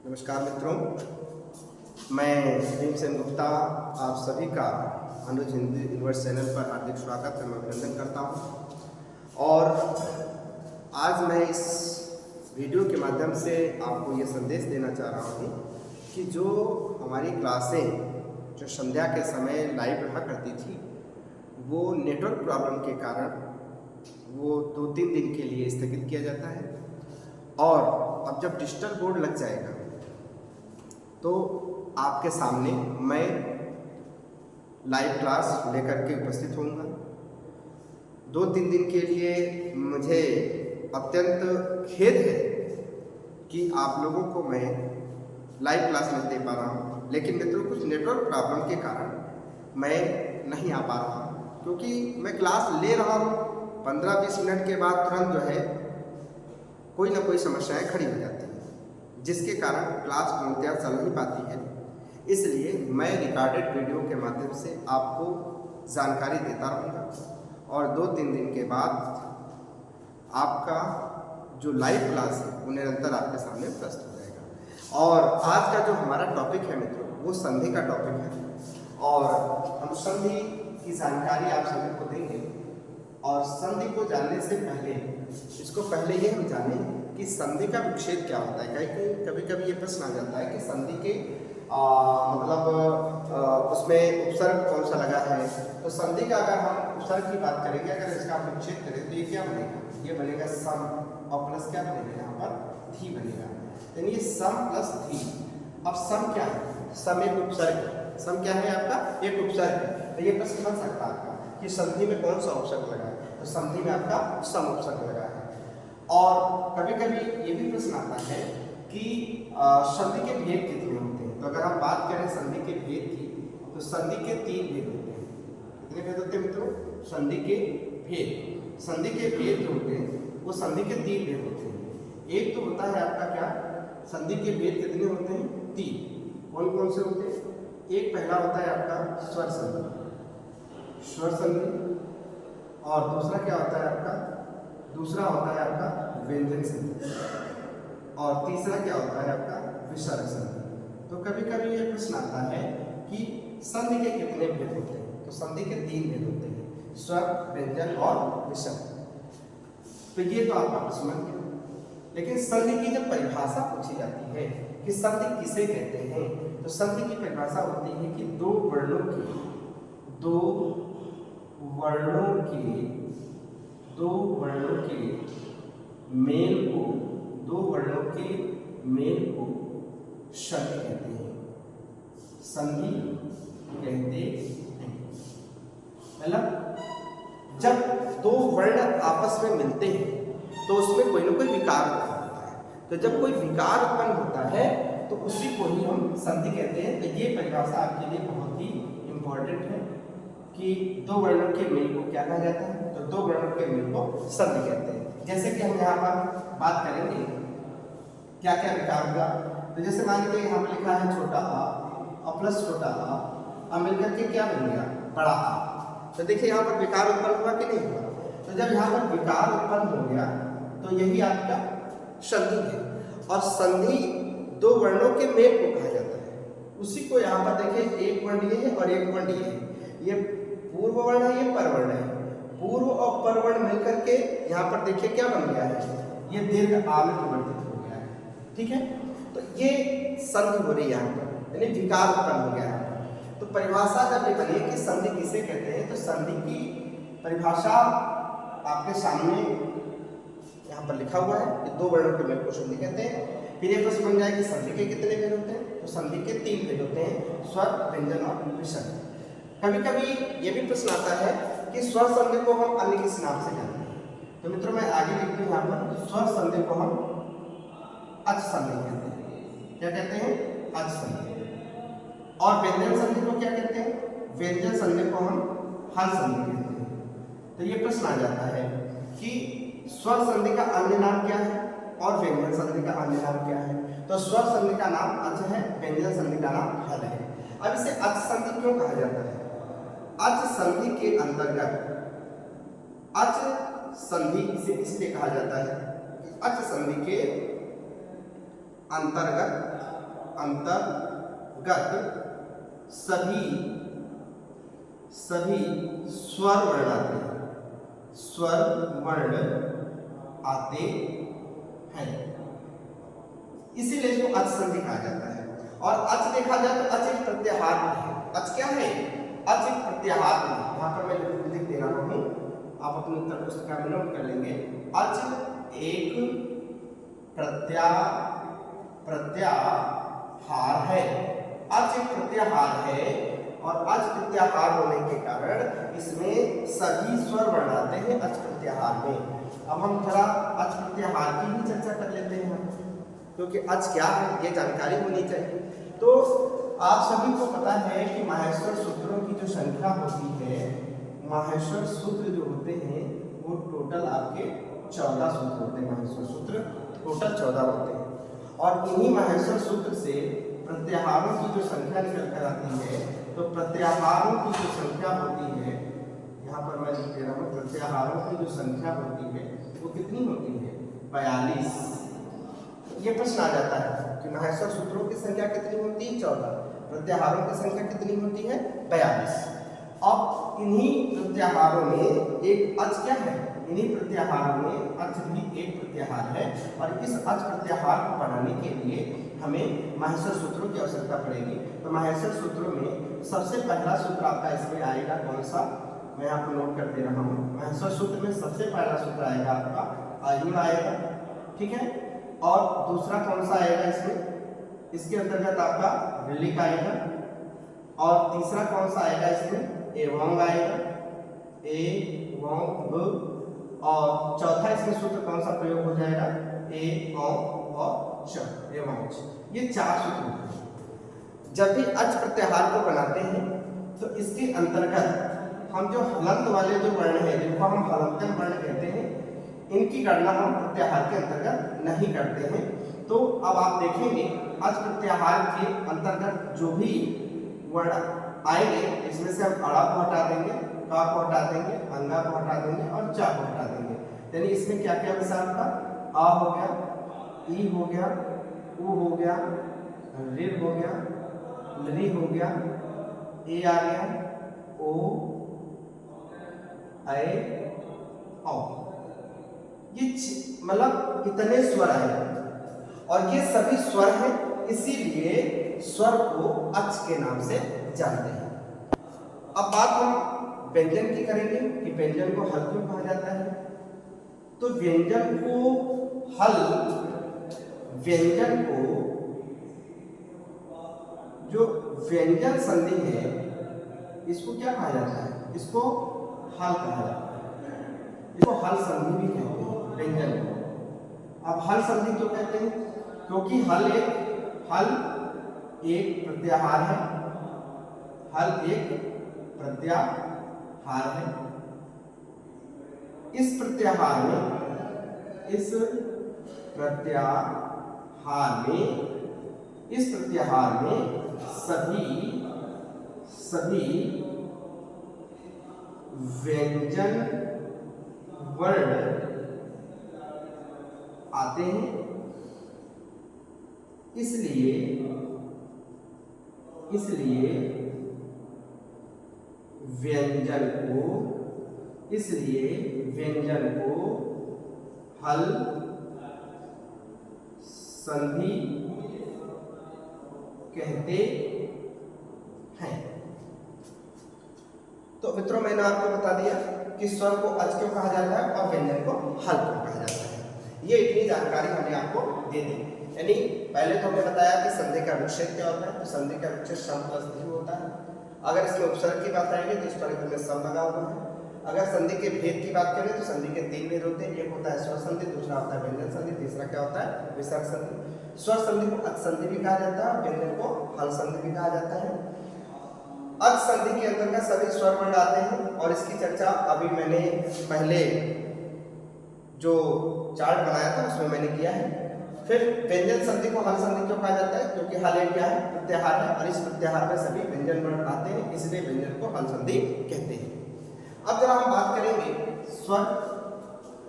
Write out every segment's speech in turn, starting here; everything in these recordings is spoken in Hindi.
नमस्कार मित्रों, मैं भीमसेन गुप्ता आप सभी का अनुज हिंदी यूनिवर्स चैनल पर हार्दिक स्वागत एवं अभिनंदन करता हूं। और आज मैं इस वीडियो के माध्यम से आपको ये संदेश देना चाह रहा हूं कि जो हमारी क्लासें जो संध्या के समय लाइव रहा करती थी, वो नेटवर्क प्रॉब्लम के कारण वो 2-3 दिन के लिए स्थगित किया जाता है। और अब जब डिजिटल बोर्ड लग जाएगा तो आपके सामने मैं लाइव क्लास लेकर के उपस्थित होऊंगा। 2-3 दिन के लिए मुझे अत्यंत खेद है कि आप लोगों को मैं लाइव क्लास नहीं दे पा रहा हूँ, लेकिन मित्रों कुछ नेटवर्क प्रॉब्लम के कारण मैं नहीं आ पा रहा हूँ, क्योंकि मैं क्लास ले रहा हूँ 15-20 मिनट के बाद तुरंत जो है कोई ना कोई समस्याएं खड़ी हो जाती हैं, जिसके कारण क्लास पूर्णतः चल नहीं पाती है। इसलिए मैं रिकॉर्डेड वीडियो के माध्यम से आपको जानकारी देता रहूँगा और 2-3 दिन के बाद आपका जो लाइव क्लास है वो निरंतर आपके सामने प्रस्तुत हो जाएगा। और आज का जो हमारा टॉपिक है मित्रों, वो संधि का टॉपिक है और हम संधि की जानकारी आप सभी को देंगे। और संधि को जानने से पहले इसको पहले ये हम जानें कि संधि का विच्छेद क्या होता है। क्योंकि कभी कभी ये प्रश्न आ जाता है कि संधि के उसमें उपसर्ग कौन सा लगा है। तो संधि का अगर हम उपसर्ग की बात करेंगे, अगर इसका हम विच्छेद करें तो ये क्या बनेगा, ये बनेगा सम और प्लस क्या बनेगा, यहाँ पर धी बनेगा। यानी ये सम प्लस धी। अब सम क्या है, सम एक उपसर्ग, सम क्या है आपका एक उपसर्ग। तो ये प्रश्न बन सकता है आपका कि संधि में कौन सा उपसर्ग लगा है, तो संधि में आपका सम उपसर्ग लगा है। और कभी कभी ये भी प्रश्न आता है कि संधि के भेद कितने होते हैं। तो अगर हम बात करें संधि के भेद की, तो संधि के 3 भेद होते हैं। कितने भेद होते हैं मित्रों, संधि के भेद। संधि के भेद जो होते हैं वो संधि के 3 भेद होते हैं। एक तो होता है आपका क्या, संधि के भेद कितने होते हैं, 3। कौन कौन से होते हैं, एक पहला होता है आपका स्वर संधि, स्वर संधि। और दूसरा क्या होता है आपका, दूसरा होता है आपका व्यंजन संधि। और तीसरा क्या होता है आपका विसर्ग संधि। तो कभी कभी ये प्रश्न आता है कि संधि के कितने भेद होते हैं। तो संधि के 3 भेद होते हैं, स्वर, व्यंजन और विसर्ग। तो ये तो आपका प्रश्न बन गया। लेकिन संधि की जब परिभाषा पूछी जाती है कि संधि किसे कहते हैं, तो संधि की परिभाषा होती है कि दो वर्णों के मेल को संधि कहते हैं, संधि कहते हैं। मतलब जब दो वर्ण आपस में मिलते हैं तो उसमें कोई ना कोई विकार उत्पन्न होता है। तो जब कोई विकार उत्पन्न होता है तो उसी को ही हम संधि कहते हैं। तो ये परिभाषा आपके लिए बहुत ही इंपॉर्टेंट है कि दो वर्णों के मेल को क्या कहा जाता है, तो दो वर्णों के मेल को संधि कहते हैं। जैसे कि हम यहाँ पर बात करेंगे क्या क्या विकार होगा। तो जैसे मान लीजिए यहाँ पर लिखा है छोटा आ प्लस छोटा आ मिलकर के क्या बन गया, बड़ा आ। तो देखिए यहाँ पर विकार उत्पन्न हुआ कि नहीं हुआ। तो जब यहाँ पर विकार उत्पन्न हो गया तो यही आपका संधि है। और संधि दो वर्णों के मेल को कहा जाता है। उसी को यहाँ पर देखिए एक वर्ण ये है और एक वर्ण ये है। ये पूर्व वर्ण है, ये परवर्ण है। पूर्व और परवर्ण मिलकर के यहाँ पर देखिए क्या बन गया है, ये दीर्घ आ में परिवर्तित हो गया है। ठीक है, तो ये संधि हो रही है यहाँ पर, यानी विकार उत्पन्न हो गया है। तो परिभाषा जब ये बनी कि संधि किसे कहते हैं, तो संधि की परिभाषा आपके सामने यहाँ पर लिखा हुआ है कि दो वर्णों के मेल को संधि कहते हैं। फिर ये प्रश्न बन जाए कि संधि के कितने भेद होते हैं, तो संधि के 3 भेद होते हैं, स्वर, व्यंजन और विसर्ग। कभी कभी ये भी प्रश्न आता है कि स्वर संधि को हम अन्य किस नाम से जानते हैं। तो मित्रों मैं आगे लिखती हूँ यहाँ पर, स्वर संधि को हम अच संधि कहते हैं। क्या कहते हैं, अच संधि। और व्यंजन संधि को क्या कहते हैं, व्यंजन संधि को हम हल संधि कहते हैं। तो ये प्रश्न आ जाता है कि स्वर संधि का अन्य नाम क्या है और व्यंजन संधि का अन्य नाम क्या है। तो स्वर संधि का नाम अच है, व्यंजन संधि का नाम हल है। अब इसे अच संधि क्यों कहा जाता है, अच संधि के अंतर्गत, अच संधि इसे इसलिए कहा जाता है कि अच संधि के अंतर्गत सभी स्वर वर्ण आते हैं, स्वर वर्ण आते हैं, इसीलिए इसको अच संधि कहा जाता है। और अच देखा जाए तो अच एक प्रत्याहार है। अच क्या है? अच एक प्रत्याहार है। यहाँ पर मैं लिख दे रहा हूँ, आप अपने उत्तर पुस्तिका में नोट कर लेंगे। अच एक प्रत्याहार है। अच एक प्रत्याहार है और अच प्रत्याहार होने के कारण इसमें सभी स्वर वर्ण आते हैं अच प्रत्याहार में। अब हम थोड़ा अच प्रत्याहार की भी चर्चा कर लेते हैं, क्योंकि अच क्या है ये जानकारी होनी चाहिए। तो आप सभी को पता है कि माहेश्वर सूत्रों की जो संख्या होती है, माहेश्वर सूत्र जो होते हैं वो टोटल आपके 14 सूत्र होते हैं। माहेश्वर सूत्र टोटल 14 होते हैं और इन्हीं माहेश्वर सूत्र से प्रत्याहारों की जो संख्या निकल कर आती है, तो प्रत्याहारों की जो संख्या होती है, यहाँ पर मैं लिख दे रहा हूँ, प्रत्याहारों की जो संख्या होती है वो कितनी होती है? 42। ये प्रश्न आ जाता है कि माहेश्वर सूत्रों की संख्या कितनी होती है? 14। प्रत्याहारों की संख्या कितनी होती है? 42। अब इन्हीं प्रत्याहारों में एक अच क्या है? इन्हीं प्रत्याहारों में अच भी एक प्रत्याहार है और इस अच प्रत्याहार को बनाने के लिए हमें माहेश्वर सूत्रों की आवश्यकता पड़ेगी। तो माहेश्वर सूत्रों में सबसे पहला सूत्र आपका इसमें आएगा कौन सा? मैं आपको नोट कर दे रहा हूँ। माहेश्वर सूत्र में सबसे पहला सूत्र आएगा आपका आयुर आएगा, ठीक है। और दूसरा कौन सा आएगा इसमें? इसके अंतर्गत आपका ऋलिक आएगा। और तीसरा कौन सा आएगा इसमें? एवंग आएगा, एवंग। और चौथा इसमें सूत्र कौन सा प्रयोग हो जाएगा? ए और च, एवं। ये 4 सूत्र हैं। जब भी अच प्रत्याहार को बनाते हैं तो इसके अंतर्गत हम जो हलंत वाले जो वर्ण हैं, जिनको हम हलंतन वर्ण कहते हैं, इनकी गणना हम प्रत्याहार के अंतर्गत नहीं करते हैं। तो अब आप देखेंगे अच प्रत्याहार के अंतर्गत जो भी वर्ण आएंगे, इसमें से हम अड़ा को हटा देंगे, का को हटा देंगे, अंगा को हटा देंगे और चा को हटा देंगे। यानी इसमें क्या क्या बचा आपका? आ हो गया, ई हो गया, उ हो गया, ऋ हो गया, लृ हो गया, ए आ गया, ओ, ऐ, औ। ये मतलब इतने स्वर आए और ये सभी स्वर हैं, इसीलिए स्वर को अच के नाम से जानते हैं। अब बात हम व्यंजन की करेंगे कि व्यंजन को हल क्यों कहा जाता है। तो व्यंजन को हल, व्यंजन को जो व्यंजन संधि है इसको क्या कहा जाता है? इसको हल कहा जाता है। इसको हल संधि भी कहते हैं व्यंजन को। अब हल संधि क्यों कहते हैं? क्योंकि हल एक प्रत्याहार है। हल एक प्रत्याहार है। इस प्रत्याहार में सभी व्यंजन वर्ण आते हैं। इसलिए व्यंजन को हल संधि कहते हैं। तो मित्रों, मैंने आपको बता दिया कि स्वर को अच क्यों कहा जाता है और व्यंजन को हल क्यों कहा जाता है। ये इतनी जानकारी हमने आपको दे दी। यानी पहले तो हमने बताया कि संधि का विच्छेद क्या होता है। तो संधि का विच्छेद सम प्लस धी होता है। अगर इसमें उपसर्ग की बात आएगी तो इस पर में सम लगा हुआ है। अगर संधि के भेद की बात करें तो संधि के 3 भेद होते हैं। एक होता है स्वर संधि, दूसरा होता है व्यंजन संधि, तीसरा क्या होता है? विसर्ग संधि। स्वर संधि को अच संधि भी कहा जाता है और व्यंजन को हल संधि भी कहा जाता है। अच संधि के अंतर्गत सभी स्वर वर्ण आते हैं और इसकी चर्चा अभी मैंने पहले जो चार्ट बनाया था उसमें मैंने किया है। फिर व्यंजन संधि को हल संधि क्यों कहा जाता है? क्योंकि हल एक क्या है? प्रत्याहार है और इस प्रत्याहार में सभी व्यंजन वर्ण आते हैं, इसलिए व्यंजन को हल संधि कहते हैं। अब जरा हम बात करेंगे स्वर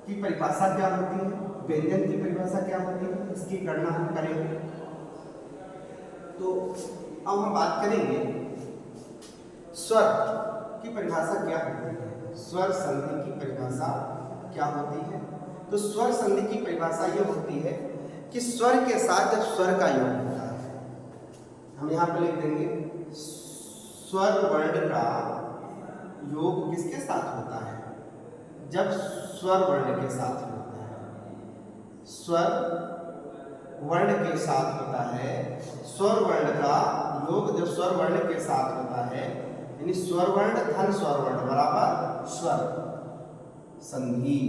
की परिभाषा क्या होती है, व्यंजन की परिभाषा क्या होती है। इसकी गणना हम करेंगे। तो अब हम बात करेंगे स्वर की परिभाषा क्या होती है। स्वर संधि की परिभाषा क्या होती है? तो स्वर संधि की परिभाषा ये होती है कि स्वर के साथ जब स्वर का योग होता है, हम यहाँ पर लिख देंगे स्वर वर्ण का योग किसके साथ होता है? जब स्वर वर्ण के साथ होता है, स्वर वर्ण के साथ होता है। स्वर वर्ण का योग जब स्वर वर्ण के साथ होता है, यानी स्वर वर्ण धन स्वर वर्ण बराबर स्वर संधि।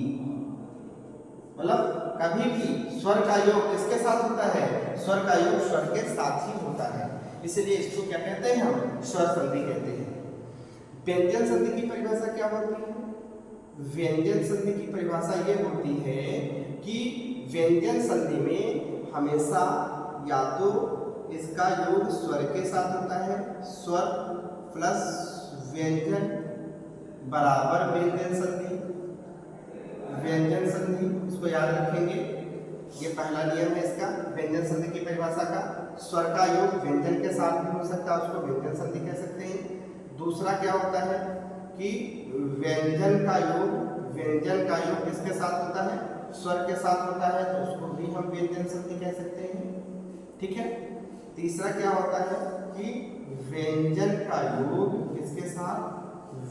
मतलब कभी भी स्वर का योग किसके साथ होता है? स्वर का योग स्वर के साथ ही होता है, इसलिए इसको क्या कहते हैं? हम स्वर संधि कहते हैं। व्यंजन संधि की परिभाषा क्या होती है? व्यंजन संधि की परिभाषा ये होती है कि व्यंजन संधि में हमेशा या तो इसका योग स्वर के साथ होता है, स्वर प्लस व्यंजन बराबर व्यंजन संधि। व्यंजन संधि इसको याद रखेंगे, ये पहला नियम है इसका व्यंजन संधि की परिभाषा का। स्वर का योग व्यंजन के साथ भी हो सकता है, उसको व्यंजन संधि कह सकते हैं। दूसरा क्या होता है कि व्यंजन का योग किसके साथ होता है? स्वर के साथ होता है, तो उसको भी हम व्यंजन संधि कह सकते हैं। ठीक है। तीसरा क्या होता है कि व्यंजन का योग किसके साथ?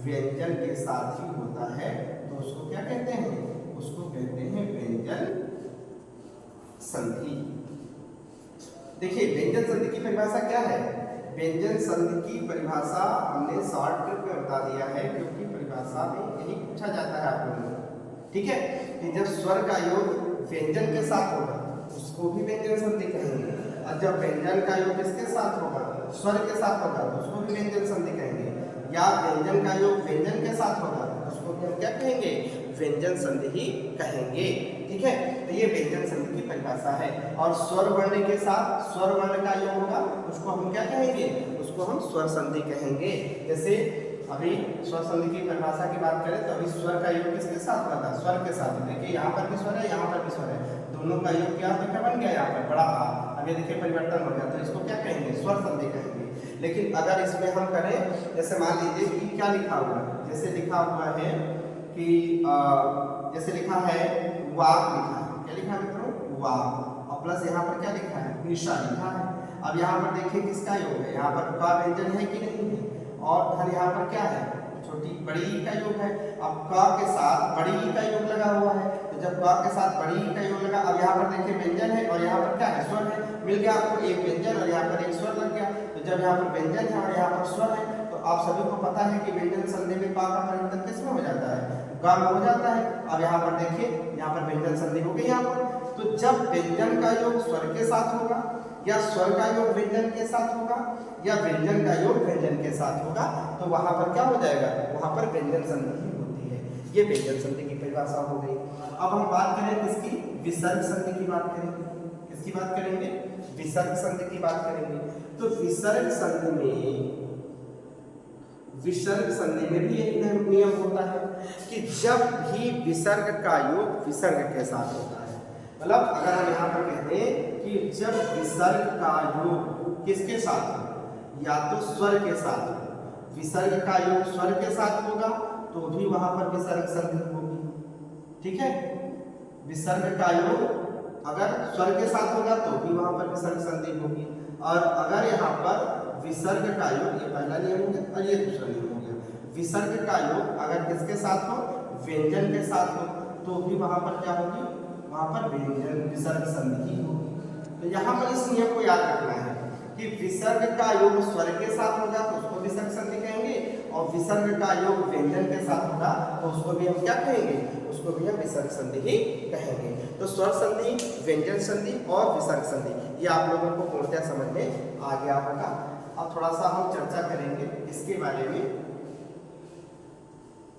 व्यंजन के साथ ही होता है, तो उसको क्या कहते हैं? उसको कहते हैं व्यंजन संधि। देखिए व्यंजन संधि की परिभाषा क्या है? व्यंजन संधि की परिभाषा हमने शॉर्ट ट्रिक में बता दिया है, क्योंकि परिभाषा में यही पूछा जाता है आप लोगों को। ठीक है, कि जब स्वर का योग व्यंजन के साथ होगा उसको भी व्यंजन संधि कहेंगे, और जब व्यंजन का योग किसके साथ होगा? स्वर के साथ होगा, तो उसको भी व्यंजन संधि कहेंगे। या व्यंजन का योग व्यंजन के साथ होगा, उसको भी हम क्या कहेंगे? व्यंजन संधि ही कहेंगे। ठीक है, तो ये व्यंजन संधि की परिभाषा है। और स्वर वर्ण के साथ स्वर वर्ण का योग होगा, उसको हम क्या कहेंगे? उसको हम स्वर संधि कहेंगे। जैसे अभी स्वर संधि की परिभाषा की बात करें तो अभी स्वर का योग किसके साथ हुआ था? स्वर के साथ। देखिए यहाँ पर भी स्वर है, यहाँ पर भी स्वर है, दोनों का योग क्या बन गया? यहाँ पर बड़ा आ। अब ये देखिए परिवर्तन हो गया, तो इसको क्या कहेंगे? स्वर संधि कहेंगे। लेकिन अगर इसमें हम करें, जैसे मान लीजिए कि क्या लिखा हुआ है, जैसे लिखा हुआ है कि जैसे लिखा है वाक लिखा है, क्या लिखा है मित्रों? वाक, और प्लस यहाँ पर क्या लिखा है? निशा लिखा है। अब यहाँ पर देखिए किसका योग है? यहाँ पर का व्यंजन है कि नहीं है? और धन यहाँ पर क्या है? छोटी बड़ी ई का योग है। अब क के साथ बड़ी ई का योग लगा हुआ है, तो जब क के साथ बड़ी ई का योग लगा, अब यहाँ पर देखिए व्यंजन है और यहाँ पर क्या है? स्वर है। मिल गया आपको एक व्यंजन और यहाँ पर एक स्वर लग गया। तो जब यहाँ पर व्यंजन है और यहाँ पर स्वर है, तो आप सभी को पता है कि व्यंजन संधि में का परिवर्तन किसमें हो जाता है? ग में हो जाता है। अब यहाँ पर देखिए, यहाँ पर व्यंजन संधि हो गई यहाँ पर। तो जब व्यंजन का योग स्वर के साथ होगा, या स्वर का योग व्यंजन के साथ होगा, या व्यंजन का योग व्यंजन के साथ होगा, तो वहां पर क्या हो जाएगा? वहां पर व्यंजन संधि ही होती है। ये व्यंजन संधि की परिभाषा हो गई। अब हम बात करें किसकी? विसर्ग संधि की बात करेंगे। किसकी बात करेंगे? विसर्ग संधि की बात करेंगे। तो विसर्ग संधि में भी एक नियम होता है कि जब भी विसर्ग का योग विसर्ग के साथ होता है, मतलब अगर हम यहाँ पर कहते हैं कि जब विसर्ग का योग किसके साथ हो? या तो स्वर के साथ हो। विसर्ग का योग स्वर के साथ होगा तो भी वहां पर विसर्ग संधि होगी। ठीक है, विसर्ग का योग अगर स्वर के साथ होगा तो भी वहां पर विसर्ग संधि होगी। और अगर यहाँ पर विसर्ग का योग, ये पहला नियम हो गया और ये दूसरा नियम हो गया, विसर्ग का योग अगर किसके साथ हो? व्यंजन के साथ हो, तो भी वहां पर क्या होगी? वहां पर व्यंजन विसर्ग संधि होगी। तो यहाँ पर इस नियम को याद रखना है कि विसर्ग का योग स्वर के साथ होगा तो उसको विसर्ग संधि कहेंगे, और विसर्ग का योग व्यंजन के साथ होगा तो उसको भी हम क्या कहेंगे? उसको भी हम विसर्ग संधि ही कहेंगे। तो स्वर संधि, व्यंजन संधि और विसर्ग संधि, ये आप लोगों को पूर्णतः समझ में आ गया होगा। अब थोड़ा सा हम चर्चा करेंगे इसके बारे में,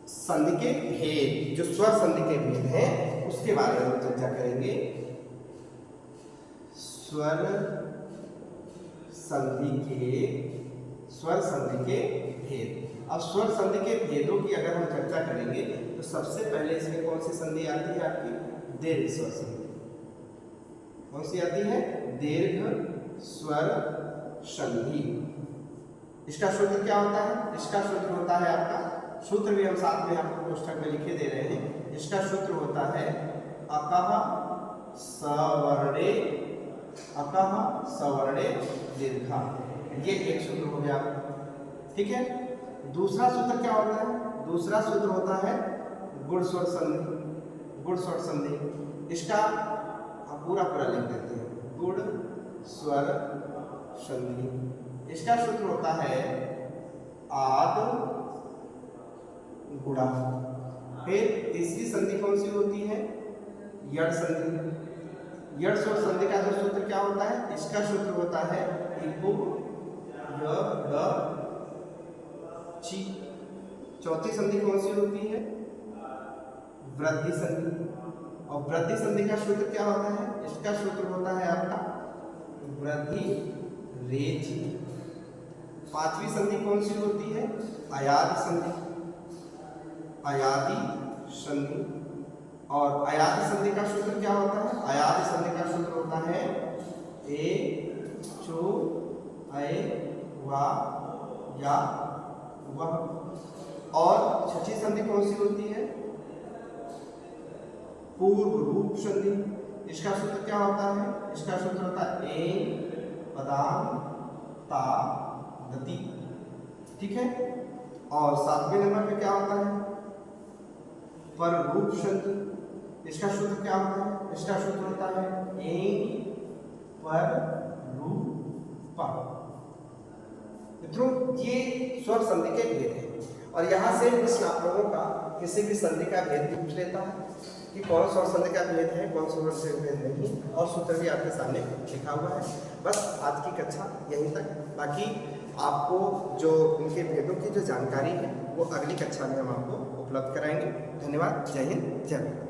संधि के भेद, जो स्वर संधि के भेद हैं उसके बारे में हम चर्चा करेंगे। स्वर संधि के भेद। अब स्वर संधि के भेदों की अगर हम चर्चा करेंगे तो सबसे पहले इसमें कौन सी संधि आती है आपकी? दीर्घ स्वर संधि। कौन सी आती है? दीर्घ स्वर संधि। इसका सूत्र क्या होता है? इसका सूत्र होता है आपका, सूत्र भी हम साथ में आपको पुस्तक में लिखे दे रहे हैं। इसका सूत्र होता है अकः सवर्णे, अकः सवर्णे दीर्घा। ये एक सूत्र हो गया, ठीक है। दूसरा सूत्र क्या होता है? दूसरा सूत्र होता है गुण स्वर संधि, गुण स्वर संधि। इसका पूरा पूरा लिख देते हैं, गुण स्वर संधि। इसका सूत्र होता है आद गुणा। फिर तीसरी संधि कौन सी होती है? यड़ संधि। यड़ स्वर संधि का जो सूत्र क्या होता है? इसका सूत्र होता है इकु य ड ची। चौथी संधि कौन सी होती है? वृद्धि संधि। और वृद्धि संधि का सूत्र क्या होता है? इसका सूत्र होता है आपका वृद्धि रेची। पांचवी संधि कौन सी होती है? अयादि संधि, अयादि संधि। और अयादि संधि का सूत्र क्या होता है? अयादि संधि का सूत्र होता है ए चो अय वा या वह। और छठी संधि कौन सी होती है? पूर्व रूप संधि। इसका सूत्र क्या होता है? इसका सूत्र होता है ए पदाम ता गति, ठीक है। और सातवें नंबर पे क्या होता है? पर रूप संधि। इसका सूत्र क्या होता है? इसका सूत्र होता है ए पर रूप। मित्रों, ये स्वर संधि के भेद हैं। और यहाँ से इस छात्रों का किसी भी संधि का भेद भी पूछ लेता है कि कौन स्वर संधि का भेद है, कौन स्वर से भेद नहीं, और सूत्र भी आपके सामने लिखा हुआ है। बस आज की कक्षा यहीं तक। बाकी आपको जो उनके भेदों की जो जानकारी है वो अगली कक्षा में हम आपको उपलब्ध कराएंगे। धन्यवाद। जय हिंद, जय भारत।